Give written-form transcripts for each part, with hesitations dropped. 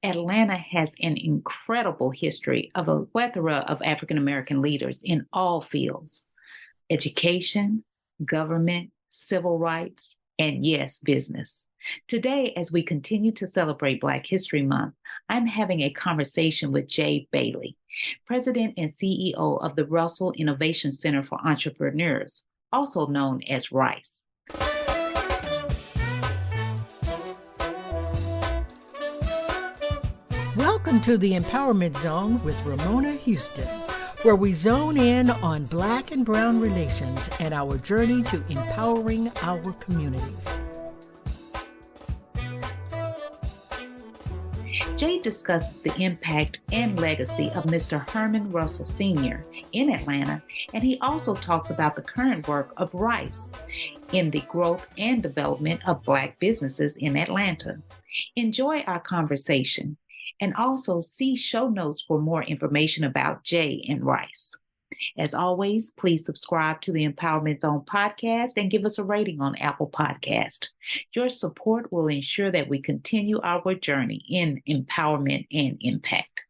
Atlanta has an incredible history of a plethora of African American leaders in all fields: education, government, civil rights, and yes, business. Today, as we continue to celebrate Black History Month, I'm having a conversation with Jay Bailey, President and CEO of the Russell Innovation Center for Entrepreneurs, also known as RICE. Welcome to the Empowerment Zone with Ramona Houston, where we zone in on Black and Brown relations and our journey to empowering our communities. Jay discusses the impact and legacy of Mr. Herman Russell Sr. in Atlanta, and he also talks about the current work of RICE in the growth and development of Black businesses in Atlanta. Enjoy our conversation, and also see show notes for more information about Jay and RICE. As always, please subscribe to the Empowerment Zone podcast and give us a rating on Apple Podcast. Your support will ensure that we continue our journey in empowerment and impact.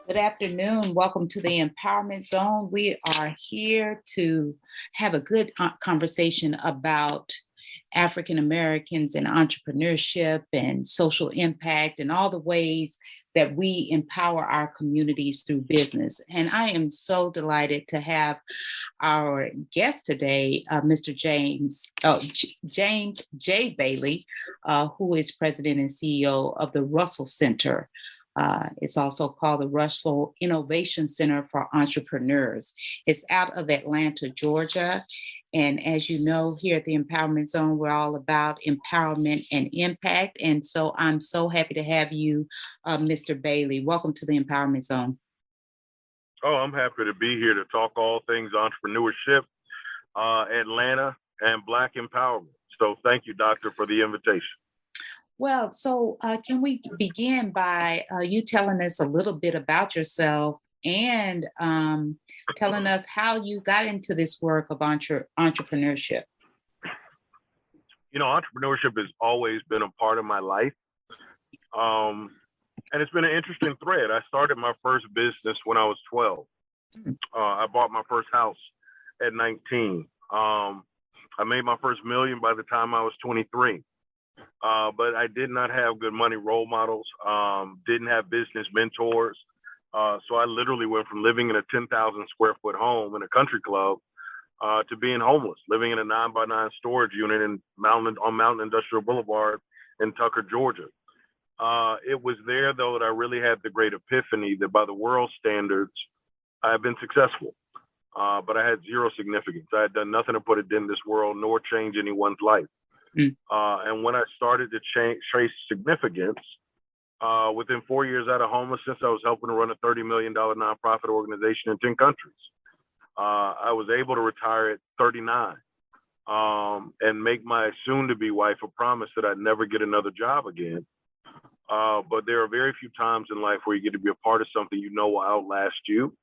Good afternoon. Welcome to the Empowerment Zone. We are here to have a good conversation about African Americans and entrepreneurship and social impact and all the ways that we empower our communities through business. And I am so delighted to have our guest today, Mr. James J. Bailey, who is President and CEO of the Russell Center. It's also called the Russell Innovation Center for Entrepreneurs. It's out of Atlanta, Georgia. And as you know, here at the Empowerment Zone, we're all about empowerment and impact. And so I'm so happy to have you, Mr. Bailey. Welcome to the Empowerment Zone. Oh, I'm happy to be here to talk all things entrepreneurship, Atlanta, and Black empowerment. So thank you, Doctor, for the invitation. Well, so can we begin by you telling us a little bit about yourself and telling us how you got into this work of entrepreneurship? You know, entrepreneurship has always been a part of my life. And it's been an interesting thread. I started my first business when I was 12. I bought my first house at 19. I made my first million by the time I was 23. But I did not have good money role models, didn't have business mentors. So I literally went from living in a 10,000 square foot home in a country club to being homeless, living in a 9x9 storage unit on Mountain Industrial Boulevard in Tucker, Georgia. It was there, though, that I really had the great epiphany that by the world standards, I had been successful. But I had zero significance. I had done nothing to put a dent in this world nor change anyone's life. And when I started to trace significance, within 4 years out of homelessness, I was helping to run a $30 million nonprofit organization in 10 countries. I was able to retire at 39 and make my soon-to-be wife a promise that I'd never get another job again. But there are very few times in life where you get to be a part of something you know will outlast you.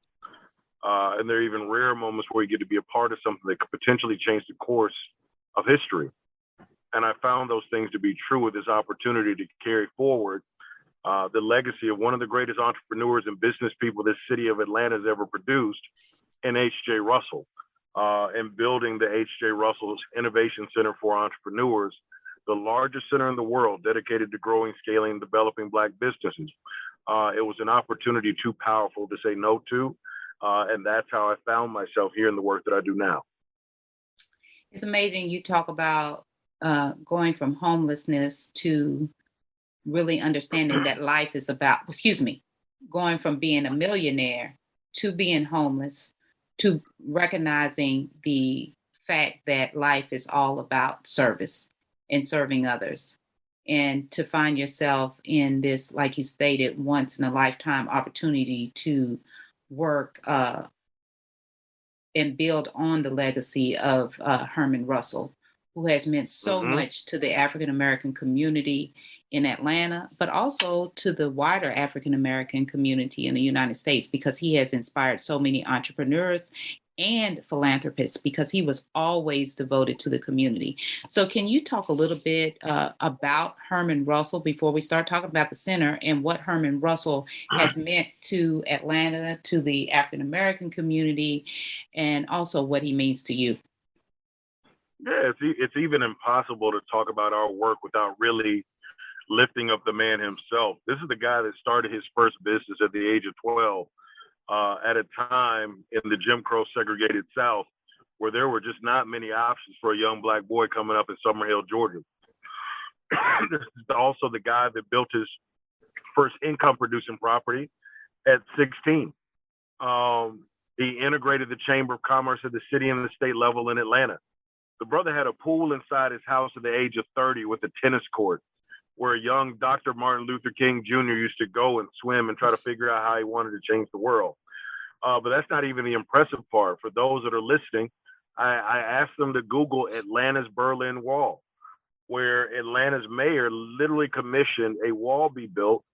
And there are even rare moments where you get to be a part of something that could potentially change the course of history. And I found those things to be true with this opportunity to carry forward the legacy of one of the greatest entrepreneurs and business people this city of Atlanta has ever produced, in H.J. Russell, and building the H.J. Russell's Innovation Center for Entrepreneurs, the largest center in the world dedicated to growing, scaling, and developing Black businesses. It was an opportunity too powerful to say no to, and that's how I found myself here in the work that I do now. It's amazing you talk about going from homelessness to really understanding that life is about, going from being a millionaire to being homeless, to recognizing the fact that life is all about service and serving others. And to find yourself in this, like you stated, once in a lifetime opportunity to work and build on the legacy of Herman Russell, who has meant so much to the African American community in Atlanta, but also to the wider African American community in the United States, because he has inspired so many entrepreneurs and philanthropist because he was always devoted to the community. So can you talk a little bit about Herman Russell before we start talking about the center and what Herman Russell has meant to Atlanta, to the African American community, and also what he means to you? Yeah, it's even impossible to talk about our work without really lifting up the man himself. This is the guy that started his first business at the age of 12, at a time in the Jim Crow segregated South where there were just not many options for a young Black boy coming up in Summerhill, Georgia. This is also the guy that built his first income producing property at 16. He integrated the Chamber of Commerce at the city and the state level in Atlanta. The brother had a pool inside his house at the age of 30 with a tennis court where young Dr. Martin Luther King Jr. used to go and swim and try to figure out how he wanted to change the world. But that's not even the impressive part. For those that are listening, I asked them to Google Atlanta's Berlin Wall, where Atlanta's mayor literally commissioned a wall be built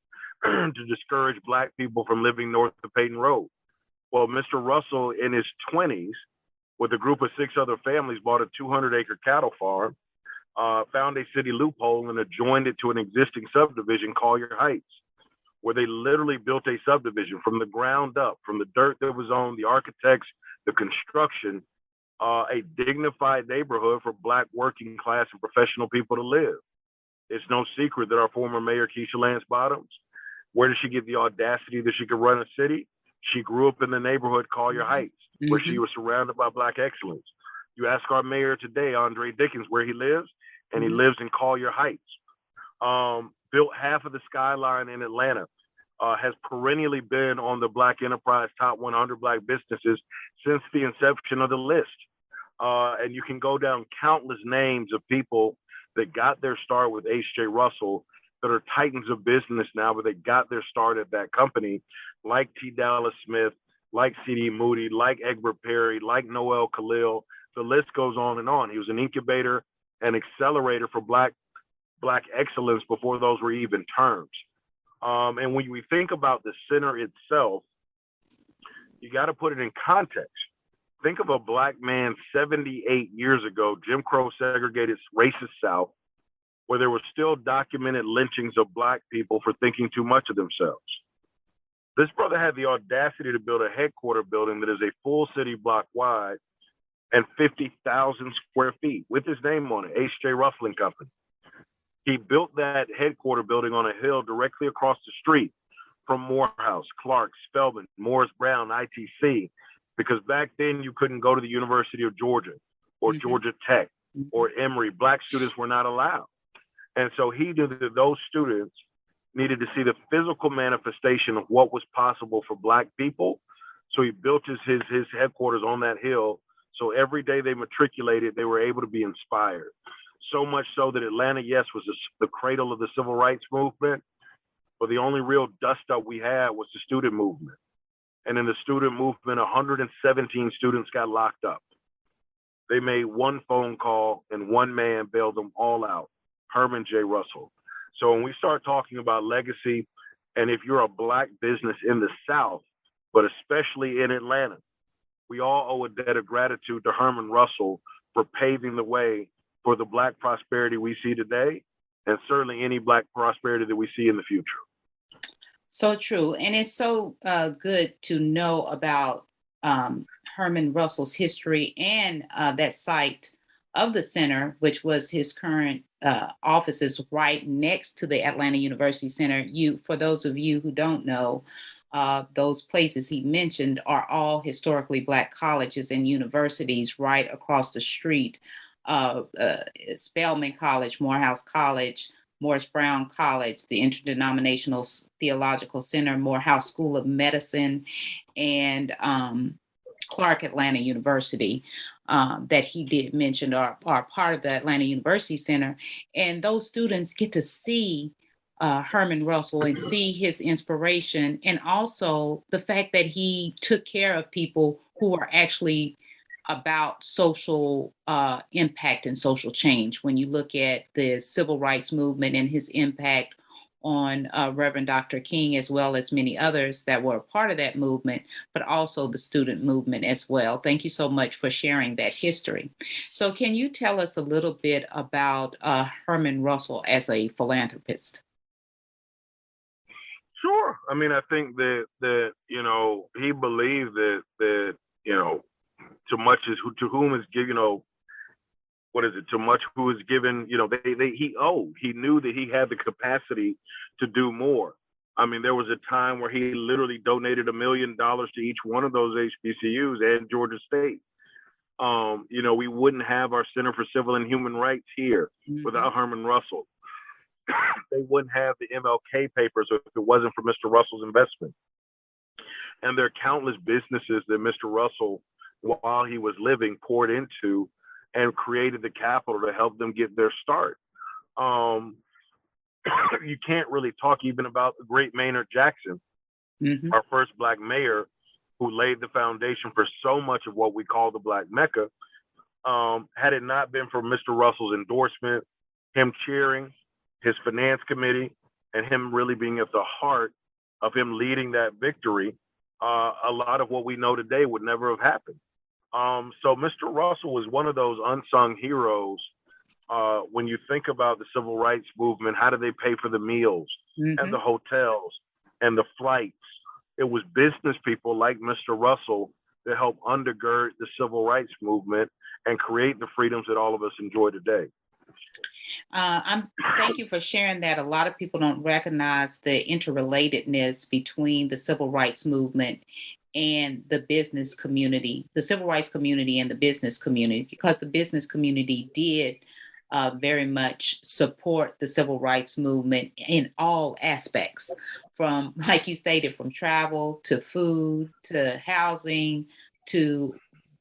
to discourage Black people from living north of Peyton Road. Well, Mr. Russell, in his 20s, with a group of 6 other families, bought a 200-acre cattle farm, found a city loophole, and adjoined it to an existing subdivision, Collier Heights, where they literally built a subdivision from the ground up, from the dirt that was on, the architects, the construction, a dignified neighborhood for Black working class and professional people to live. It's no secret that our former mayor, Keisha Lance Bottoms, where did she get the audacity that she could run a city? She grew up in the neighborhood Collier Heights, where she was surrounded by Black excellence. You ask our mayor today, Andre Dickens, where he lives, and he lives in Collier Heights. Built half of the skyline in Atlanta, has perennially been on the Black Enterprise Top 100 Black businesses since the inception of the list. And you can go down countless names of people that got their start with H.J. Russell that are titans of business now, but they got their start at that company, like T. Dallas Smith, like C.D. Moody, like Egbert Perry, like Noel Khalil. The list goes on and on. He was an incubator and accelerator for Black excellence before those were even terms. And when we think about the center itself, you got to put it in context. Think of a Black man 78 years ago, Jim Crow segregated racist South, where there were still documented lynchings of Black people for thinking too much of themselves. This brother had the audacity to build a headquarter building that is a full city block wide and 50,000 square feet with his name on it, H.J. Ruffling Company. He built that headquarter building on a hill directly across the street from Morehouse, Clark, Spelman, Morris Brown, ITC, because back then you couldn't go to the University of Georgia or Georgia Tech or Emory. Black students were not allowed. And so he knew that those students needed to see the physical manifestation of what was possible for Black people. So he built his headquarters on that hill. So every day they matriculated, they were able to be inspired. So much so that Atlanta, yes, was the cradle of the civil rights movement, but the only real dust up we had was the student movement. And in the student movement, 117 students got locked up. They made one phone call and one man bailed them all out, Herman J. Russell. So when we start talking about legacy, and if you're a Black business in the South, but especially in Atlanta, we all owe a debt of gratitude to Herman Russell for paving the way for the Black prosperity we see today, and certainly any Black prosperity that we see in the future. So true. And it's so good to know about Herman Russell's history and that site of the center, which was his current offices right next to the Atlanta University Center. For those of you who don't know, those places he mentioned are all historically Black colleges and universities right across the street. Spelman College, Morehouse College, Morris Brown College, the Interdenominational Theological Center, Morehouse School of Medicine, and Clark Atlanta University that he did mention are part of the Atlanta University Center. And those students get to see Herman Russell and see his inspiration, and also the fact that he took care of people who are actually about social impact and social change. When you look at the civil rights movement and his impact on Reverend Dr. King, as well as many others that were a part of that movement, but also the student movement as well. Thank you so much for sharing that history. So can you tell us a little bit about Herman Russell as a philanthropist? Sure. I mean, I think that he believed that too much is to whom is given. What is it? Too much who is given. He owed. He knew that he had the capacity to do more. I mean, there was a time where he literally donated $1 million to each one of those HBCUs and Georgia State. We wouldn't have our Center for Civil and Human Rights here without Herman Russell. They wouldn't have the MLK papers if it wasn't for Mr. Russell's investment. And there are countless businesses that Mr. Russell, while he was living, poured into and created the capital to help them get their start. You can't really talk even about the great Maynard Jackson, our first Black mayor, who laid the foundation for so much of what we call the Black Mecca. Had it not been for Mr. Russell's endorsement, him cheering, his finance committee, and him really being at the heart of him leading that victory, a lot of what we know today would never have happened. So Mr. Russell was one of those unsung heroes. When you think about the civil rights movement, how did they pay for the meals and the hotels and the flights? It was business people like Mr. Russell that helped undergird the civil rights movement and create the freedoms that all of us enjoy today. Thank you for sharing that. A lot of people don't recognize the interrelatedness between the civil rights movement and the business community, the civil rights community and the business community, because the business community did very much support the civil rights movement in all aspects, from, like you stated, from travel to food to housing to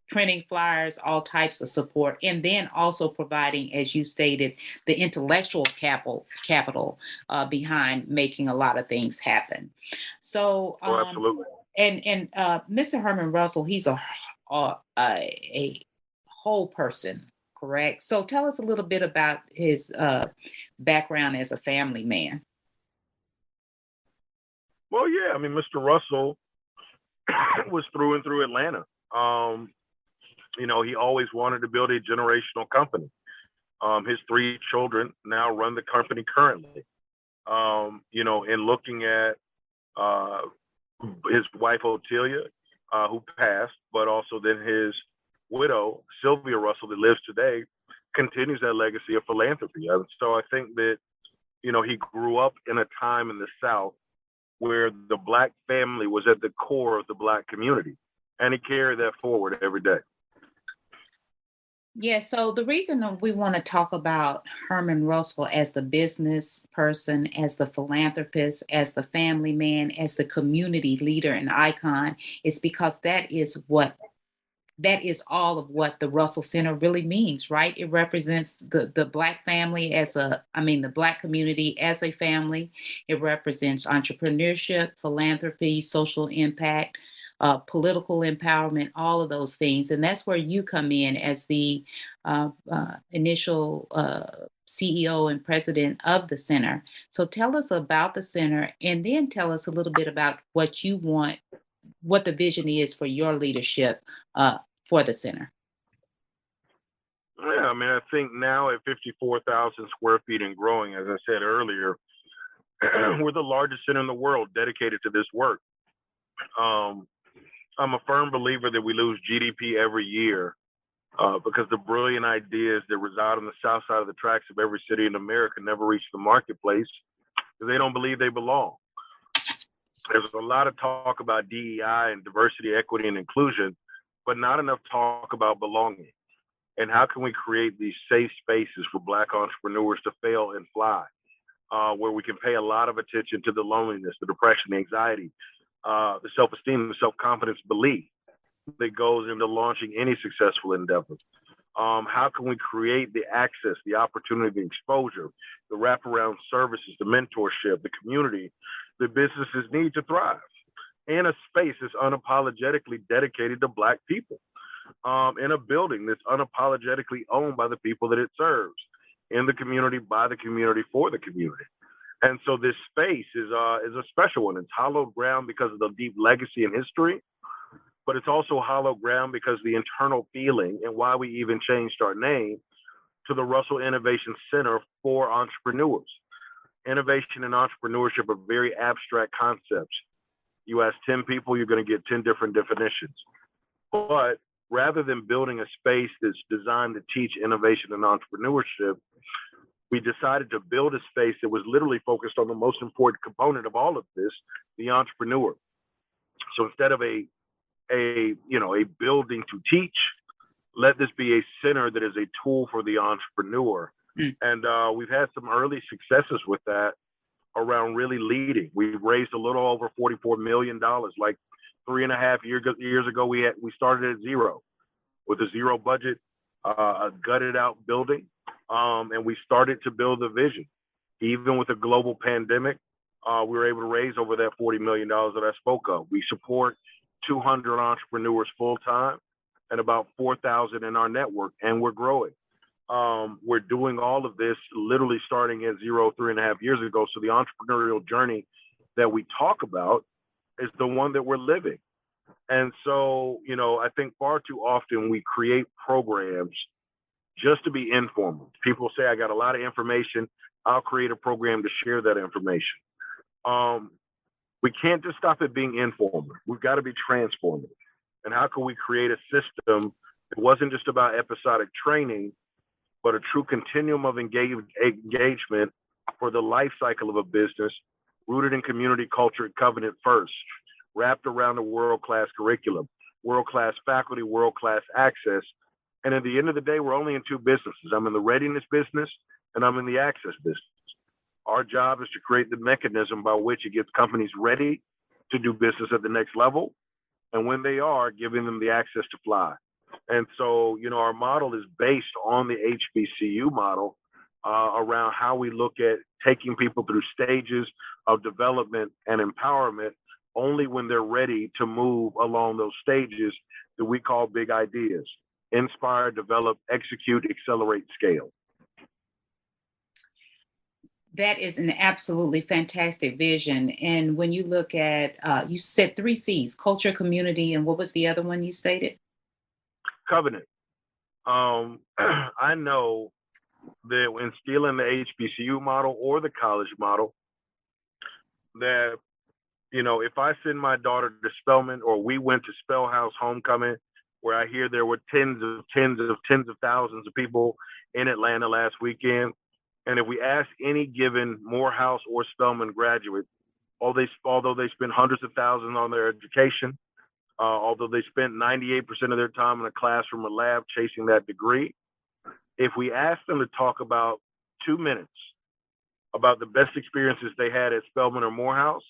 printing flyers, all types of support, and then also providing, as you stated, the intellectual capital behind making a lot of things happen. So, absolutely. And Mr. Herman Russell, he's a whole person, correct? So tell us a little bit about his background as a family man. Well, yeah, I mean, Mr. Russell was through and through Atlanta. He always wanted to build a generational company. His 3 children now run the company currently. In looking at his wife, Otelia, who passed, but also then his widow, Sylvia Russell, that lives today, continues that legacy of philanthropy. And so I think that, he grew up in a time in the South where the Black family was at the core of the Black community, and he carried that forward every day. Yeah, so the reason that we want to talk about Herman Russell as the business person, as the philanthropist, as the family man, as the community leader and icon is because that is all of what the Russell Center really means, right? It represents the Black family the Black community as a family. It represents entrepreneurship, philanthropy, social impact, political empowerment, all of those things. And that's where you come in as the initial CEO and president of the center. So tell us about the center, and then tell us a little bit about what you want, what the vision is for your leadership for the center. Yeah, I mean, I think now at 54,000 square feet and growing, as I said earlier, we're the largest center in the world dedicated to this work. I'm a firm believer that we lose GDP every year because the brilliant ideas that reside on the south side of the tracks of every city in America never reach the marketplace because they don't believe they belong. There's a lot of talk about DEI and diversity, equity, and inclusion, but not enough talk about belonging. And how can we create these safe spaces for Black entrepreneurs to fail and fly, where we can pay a lot of attention to the loneliness, the depression, the anxiety, the self-esteem, the self-confidence, belief that goes into launching any successful endeavor. How can we create the access, the opportunity, the exposure, the wraparound services, the mentorship, the community that businesses need to thrive in a space that's unapologetically dedicated to Black people, in a building that's unapologetically owned by the people that it serves, in the community, by the community, for the community. And so this space is a special one. It's hallowed ground because of the deep legacy and history, but it's also hallowed ground because the internal feeling and why we even changed our name to the Russell Innovation Center for Entrepreneurs. Innovation and entrepreneurship are very abstract concepts. You ask 10 people, you're going to get 10 different definitions. But rather than building a space that's designed to teach innovation and entrepreneurship, we decided to build a space that was literally focused on the most important component of all of this, the entrepreneur. So instead of a building to teach, let this be a center that is a tool for the entrepreneur. And we've had some early successes with that around really leading. We've raised a little over $44 million. Like 3.5 years ago, we started at zero with a zero budget, a gutted out building. And we started to build a vision. Even with a global pandemic, we were able to raise over that $40 million that I spoke of. We support 200 entrepreneurs full time and about 4,000 in our network, and we're growing. We're doing all of this literally starting at zero 3.5 years ago. So the entrepreneurial journey that we talk about is the one that we're living. And so, I think far too often we create programs just to be informal. People say, I got a lot of information. I'll create a program to share that information. We can't just stop at being informal. We've got to be transformative. And how can we create a system that wasn't just about episodic training, but a true continuum of engagement for the life cycle of a business, rooted in community, culture, and covenant first, wrapped around a world-class curriculum, world-class faculty, world-class access. And at the end of the day, we're only in two businesses. I'm in the readiness business and I'm in the access business. Our job is to create the mechanism by which it gets companies ready to do business at the next level. And when they are, giving them the access to fly. And so, our model is based on the HBCU model around how we look at taking people through stages of development and empowerment only when they're ready to move along those stages that we call big ideas. Inspire, develop, execute, accelerate, scale. That is an absolutely fantastic vision. And when you look at, you said 3 C's, culture, community, and what was the other one you stated? Covenant. I know that when instilling the HBCU model or the college model, that, if I send my daughter to Spelman or we went to Spellhouse Homecoming, where I hear there were tens of thousands of people in Atlanta last weekend. And if we ask any given Morehouse or Spelman graduate, although they spend hundreds of thousands on their education, although they spent 98% of their time in a classroom or lab chasing that degree, if we ask them to talk about 2 minutes about the best experiences they had at Spelman or Morehouse,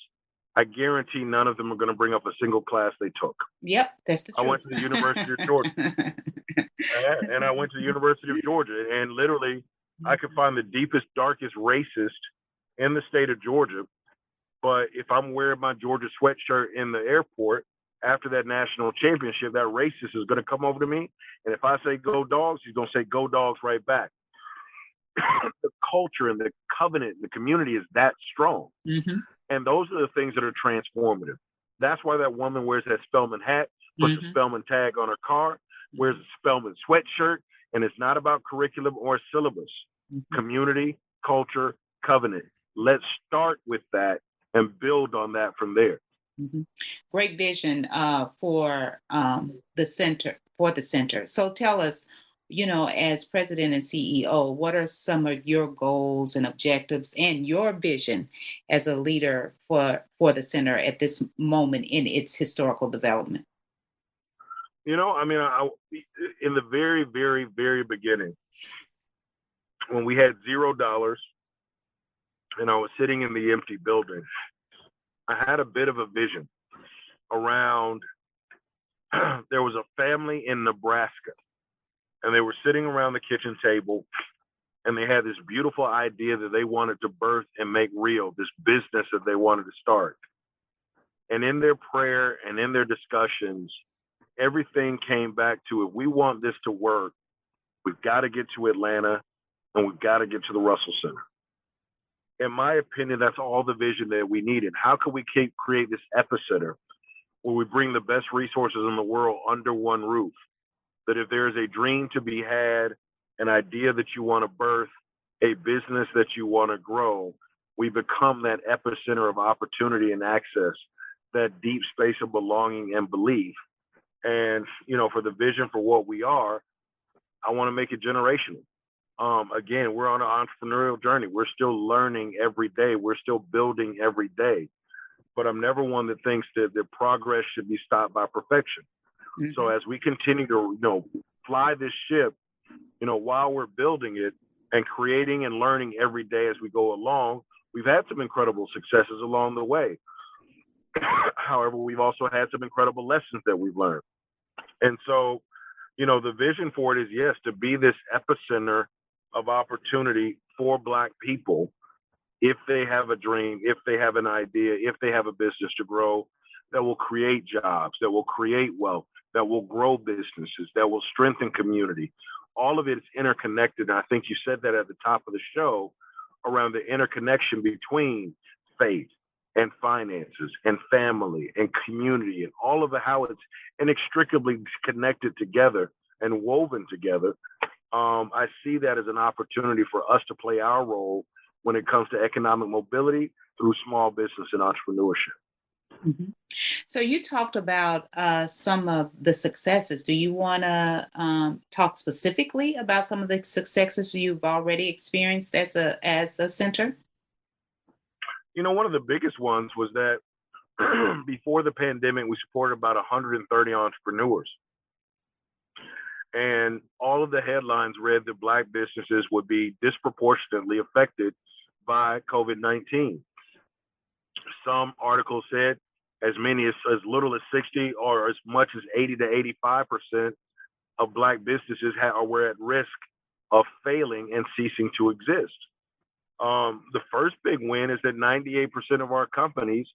I guarantee none of them are going to bring up a single class they took. Yep, that's the truth. I went to the University of Georgia. And I went to the University of Georgia, and literally I could find the deepest, darkest racist in the state of Georgia. But if I'm wearing my Georgia sweatshirt in the airport after that national championship, that racist is going to come over to me. And if I say go dogs, he's going to say go dogs right back. The culture and the covenant and the community is that strong. Mm-hmm. And those are the things that are transformative. That's why that woman wears that Spelman hat, puts a Spelman tag on her car, wears a Spelman sweatshirt, and it's not about curriculum or syllabus. Community, culture, covenant. Let's start with that and build on that from there. Great vision for the center. So tell us, as president and CEO, what are some of your goals and objectives and your vision as a leader for the center at this moment in its historical development? In the very, very, very beginning, when we had $0 and I was sitting in the empty building, I had a bit of a vision around, there was a family in Nebraska, and they were sitting around the kitchen table, and they had this beautiful idea that they wanted to birth and make real, this business that they wanted to start. And in their prayer and in their discussions, everything came back to, if we want this to work, we've got to get to Atlanta and we've got to get to the Russell Center. in my opinion, that's all the vision that we needed. How can we create this epicenter where we bring the best resources in the world under one roof? That if there is a dream to be had, an idea that you want to birth, a business that you want to grow, we become that epicenter of opportunity and access, that deep space of belonging and belief. And, for the vision for what we are, I want to make it generational. Again, we're on an entrepreneurial journey. We're still learning every day. We're still building every day. But I'm never one that thinks that progress should be stopped by perfection. Mm-hmm. So as we continue to, fly this ship, while we're building it and creating and learning every day as we go along, we've had some incredible successes along the way. However, we've also had some incredible lessons that we've learned. And so, the vision for it is, yes, to be this epicenter of opportunity for Black people. If they have a dream, if they have an idea, if they have a business to grow, that will create jobs, that will create wealth, that will grow businesses, that will strengthen community. All of it is interconnected. And I think you said that at the top of the show, around the interconnection between faith and finances and family and community and all of how it's inextricably connected together and woven together. I see that as an opportunity for us to play our role when it comes to economic mobility through small business and entrepreneurship. Mm-hmm. So you talked about some of the successes. Do you want to talk specifically about some of the successes you've already experienced as a center? One of the biggest ones was that before the pandemic, we supported about 130 entrepreneurs. And all of the headlines read that Black businesses would be disproportionately affected by COVID-19. Some articles said as many as little as 60 or as much as 80 to 85% of Black businesses were at risk of failing and ceasing to exist. The first big win is that 98% of our companies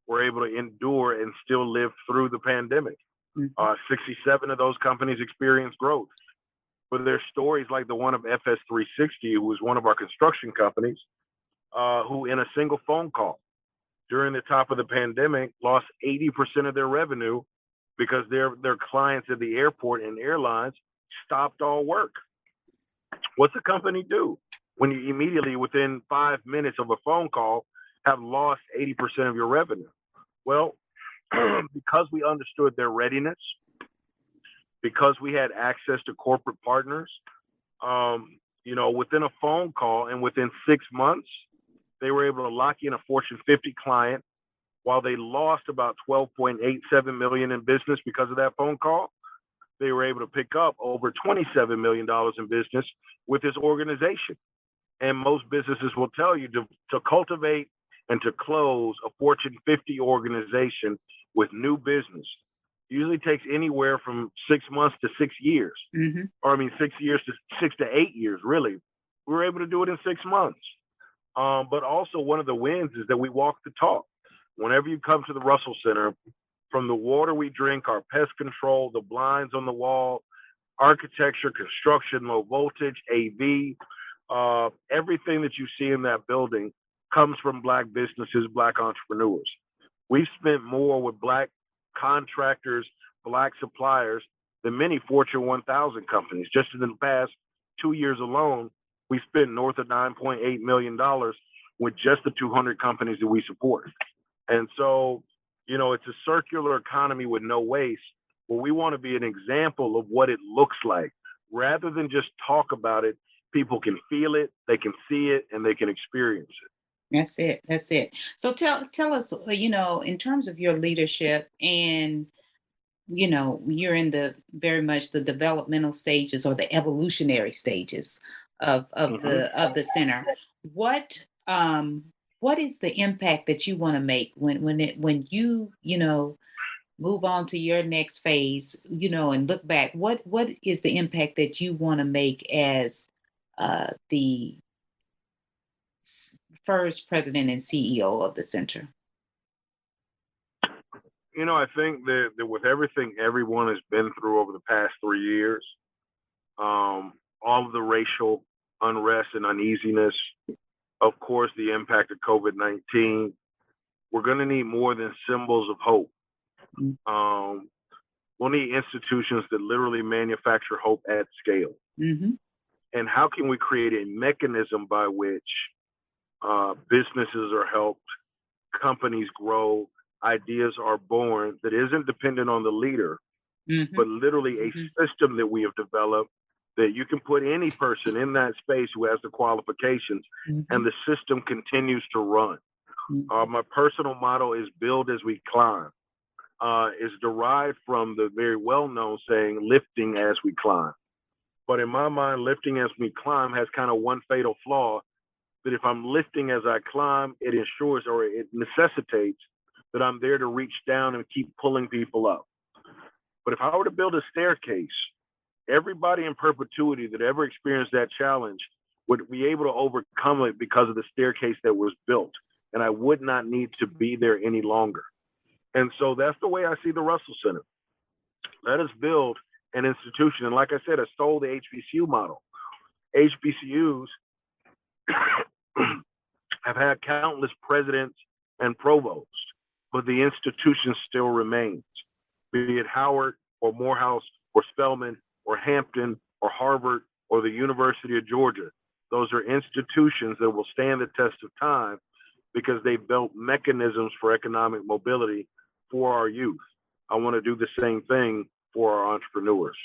were able to endure and still live through the pandemic. 67 of those companies experienced growth. But there's stories like the one of S03, who was one of our construction companies, who in a single phone call during the top of the pandemic lost 80% of their revenue because their clients at the airport and airlines stopped all work. What's a company do when you immediately within 5 minutes of a phone call have lost 80% of your revenue? Well, because we understood their readiness, because we had access to corporate partners, within a phone call and within 6 months, they were able to lock in a Fortune 50 client. While they lost about $12.87 million in business because of that phone call, they were able to pick up over $27 million in business with this organization. And most businesses will tell you to cultivate and to close a Fortune 50 organization with new business usually takes anywhere from 6 months to 6 years. Mm-hmm. Or 6 years to 6 to 8 years, really. We were able to do it in 6 months. But also one of the wins is that we walk the talk. Whenever you come to the Russell Center, from the water we drink, our pest control, the blinds on the wall, architecture, construction, low voltage, AV, everything that you see in that building comes from Black businesses, Black entrepreneurs. We've spent more with Black contractors, Black suppliers than many Fortune 1000 companies. Just in the past 2 years alone, we spent north of $9.8 million with just the 200 companies that we support. And so, it's a circular economy with no waste, where we want to be an example of what it looks like. Rather than just talk about it, people can feel it, they can see it, and they can experience it. That's it. So tell us, in terms of your leadership and, you're in the very much the developmental stages or the evolutionary stages of the center. What is the impact that you want to make when you move on to your next phase, and look back? What is the impact that you want to make as the first president and CEO of the center? I think that with everything everyone has been through over the past 3 years, all of the racial unrest and uneasiness, of course, the impact of COVID-19. We're going to need more than symbols of hope. Um, we'll need institutions that literally manufacture hope at scale. Mm-hmm. And how can we create a mechanism by which businesses are helped, companies grow, ideas are born that isn't dependent on the leader, Mm-hmm. but literally a system that we have developed that you can put any person in that space who has the qualifications, and the system continues to run. My personal motto is build as we climb. Is derived from the very well-known saying, lifting as we climb. But in my mind, lifting as we climb has kind of one fatal flaw, that if I'm lifting as I climb, it ensures or it necessitates that I'm there to reach down and keep pulling people up. But if I were to build a staircase, everybody in perpetuity that ever experienced that challenge would be able to overcome it because of the staircase that was built. And I would not need to be there any longer. And so that's the way I see the Russell Center. Let us build an institution. And like I said, I stole the HBCU model. HBCUs have had countless presidents and provosts, but the institution still remains, be it Howard or Morehouse or Spelman or Hampton or Harvard or the University of Georgia. Those are institutions that will stand the test of time because they built mechanisms for economic mobility for our youth. I want to do the same thing for our entrepreneurs.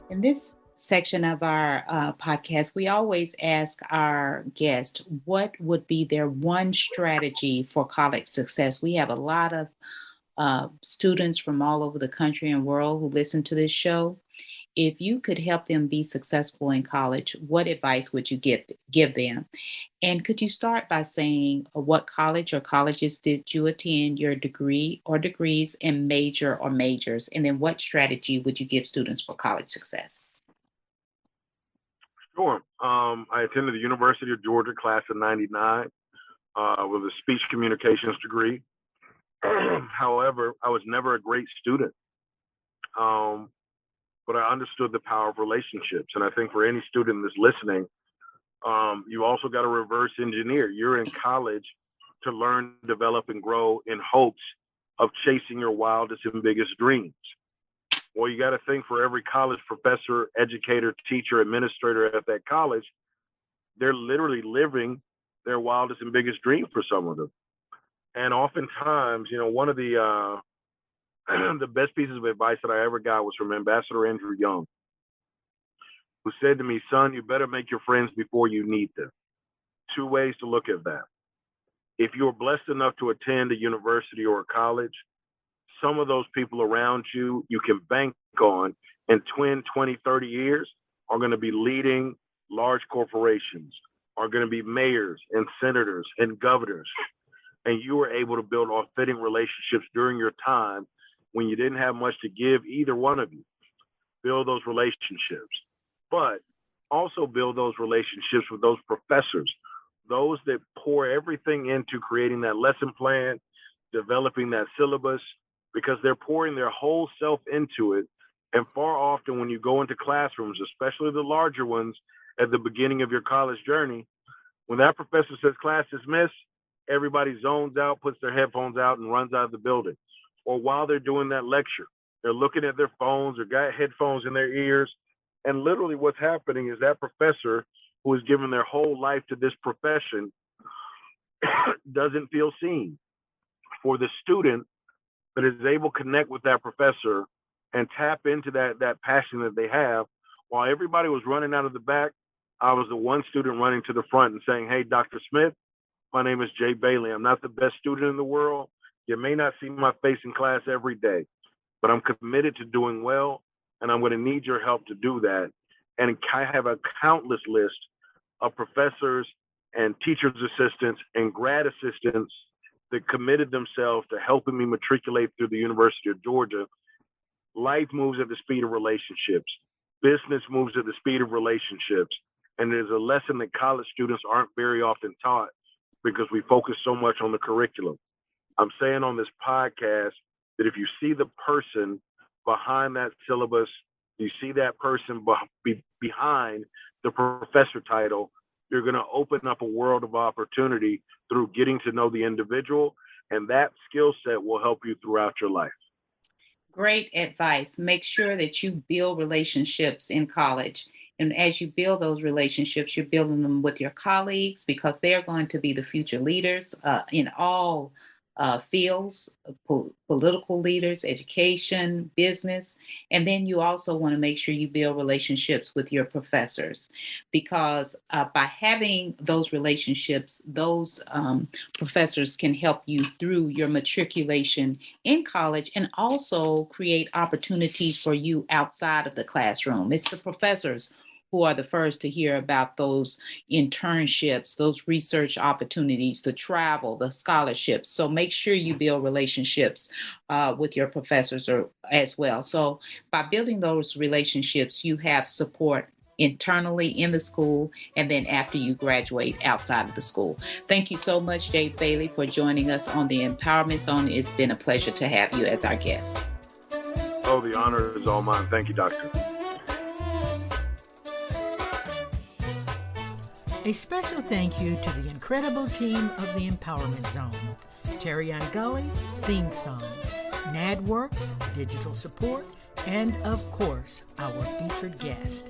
In this section of our podcast, we always ask our guest what would be their one strategy for college success. We have a lot of students from all over the country and world who listen to this show. If you could help them be successful in college, what advice would you give them? And could you start by saying what college or colleges did you attend, your degree or degrees, and major or majors? And then what strategy would you give students for college success? Sure. I attended the University of Georgia class of 99 with a speech communications degree. However, I was never a great student. But I understood the power of relationships. And I think for any student that's listening, you also got to reverse engineer. You're in college to learn, develop, and grow in hopes of chasing your wildest and biggest dreams. Well, you got to think for every college professor, educator, teacher, administrator at that college, they're literally living their wildest and biggest dream for some of them. And oftentimes, one of the best pieces of advice that I ever got was from Ambassador Andrew Young, who said to me, son, you better make your friends before you need them. Two ways to look at that. If you're blessed enough to attend a university or a college, some of those people around you can bank on in 20, 30 years are going to be leading large corporations, are going to be mayors and senators and governors. And you were able to build authentic relationships during your time when you didn't have much to give, either one of you. Build those relationships, but also build those relationships with those professors, those that pour everything into creating that lesson plan, developing that syllabus, because they're pouring their whole self into it. And far often when you go into classrooms, especially the larger ones at the beginning of your college journey, when that professor says class dismissed, everybody zones out, puts their headphones out, and runs out of the building. Or while they're doing that lecture, they're looking at their phones or got headphones in their ears. And literally what's happening is that professor who has given their whole life to this profession doesn't feel seen. For the student that is able to connect with that professor and tap into that passion that they have, while everybody was running out of the back, I was the one student running to the front and saying, hey, Dr. Smith, my name is Jay Bailey. I'm not the best student in the world. You may not see my face in class every day, but I'm committed to doing well, and I'm going to need your help to do that. And I have a countless list of professors and teachers' assistants and grad assistants that committed themselves to helping me matriculate through the University of Georgia. Life moves at the speed of relationships. Business moves at the speed of relationships. And there's a lesson that college students aren't very often taught because we focus so much on the curriculum. I'm saying on this podcast that if you see the person behind that syllabus, you see that person behind the professor title, you're going to open up a world of opportunity through getting to know the individual, and that skill set will help you throughout your life. Great advice. Make sure that you build relationships in college. And as you build those relationships, you're building them with your colleagues because they're going to be the future leaders in all fields, political leaders, education, business. And then you also want to make sure you build relationships with your professors because by having those relationships, those professors can help you through your matriculation in college and also create opportunities for you outside of the classroom. It's the professors who are the first to hear about those internships, those research opportunities, the travel, the scholarships. So make sure you build relationships with your professors as well. So by building those relationships, you have support internally in the school and then after you graduate outside of the school. Thank you so much, Dave Bailey, for joining us on the Empowerment Zone. It's been a pleasure to have you as our guest. Oh, the honor is all mine. Thank you, Doctor. A special thank you to the incredible team of the Empowerment Zone. Terry Gully, theme song, NADWorks, digital support, and of course, our featured guest.